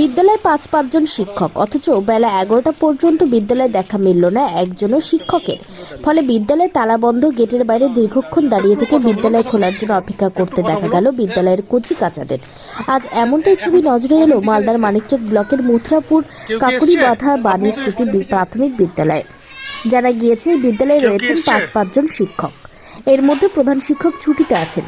বিদ্যালয়ে পাঁচজন শিক্ষক, অথচ বেলা 11টা পর্যন্ত বিদ্যালয়ে দেখা মিলল না একজনও শিক্ষকের। ফলে বিদ্যালয়ে তালাবন্ধ গেটের বাইরে দীর্ঘক্ষণ দাঁড়িয়ে থেকে বিদ্যালয় খোলার জন্য অপেক্ষা করতে দেখা গেল বিদ্যালয়ের কচি কাচাদের। আজ এমনটাই ছবি নজরে এলো মালদার মানিকচক ব্লকের মথুরাপুর কাকুরিবাঁধা বাণী স্মৃতি প্রাথমিক বিদ্যালয়ে। জানা গিয়েছে বিদ্যালয়ে রয়েছেন পাঁচজন শিক্ষক। এর মধ্যে প্রধান শিক্ষক ছুটিতে আছেন,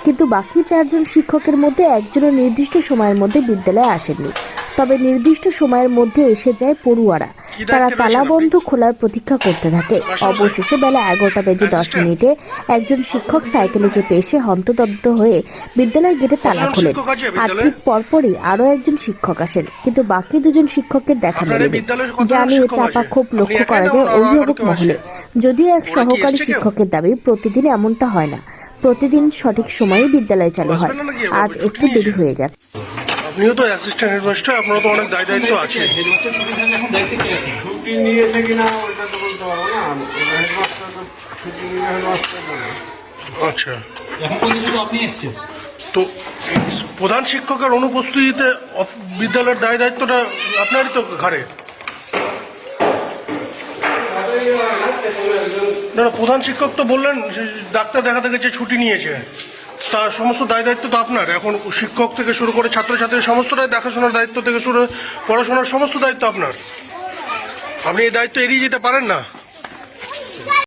কিন্তু বাকি 4 জন শিক্ষকের মধ্যে একজনও নির্দিষ্ট সময়ের মধ্যে বিদ্যালয়ে আসেননি। তবে নির্দিষ্ট সময়ের মধ্যে এসে যায় পড়ুয়ারা। তারা তালাবন্ধ খোলার প্রতীক্ষা করতে থাকে। অবশেষে বেলা 11টা বেজে 10 মিনিটে একজন শিক্ষক সাইকেলে চেপে এসে হন্তদন্ত হয়ে বিদ্যালয় গেটে তালা খোলেন। আর ঠিক পরপরই আরও একজন শিক্ষক আসেন, কিন্তু বাকি 2 জন শিক্ষকের দেখা মেলেনি। যা নিয়ে চাপা ক্ষোভ লক্ষ্য করা যায় অভিভাবক মহলে। যদিও এক সহকারী শিক্ষকের দাবি, প্রতিদিন এমনটা হয় না, প্রতিদিন সঠিক সময়ে বিদ্যালয় চালু হয়। আজ একটু দেরি হয়ে গেছে। আপনিও তো অ্যাসিস্ট্যান্ট হেডমাস্টার, আপনারও তো অনেক দায়িত্ব আছে। ছুটি নিয়েছে কিনা ওইটা তো বলতে পারবো না। হেডমাস্টার তো ছুটি নিয়ে হেডমাস্টার জানে। আচ্ছা, এখন পর্যন্ত শুধু আপনি এসেছেন তো প্রধান শিক্ষকের অনুপস্থিতিতে বিদ্যালয়ের দায়িত্বটা আপনারই তো ঘাড়ে। না না, প্রধান শিক্ষক তো বললেন ডাক্তার দেখাতে গেছে, ছুটি নিয়েছে, তার সমস্ত দায়িত্ব তো আপনার। এখন শিক্ষক থেকে শুরু করে ছাত্রছাত্রীর সমস্তটাই দেখাশোনার দায়িত্ব থেকে শুরু পড়াশোনার সমস্ত দায়িত্ব আপনার। আপনি এই দায়িত্ব এড়িয়ে যেতে পারেন না।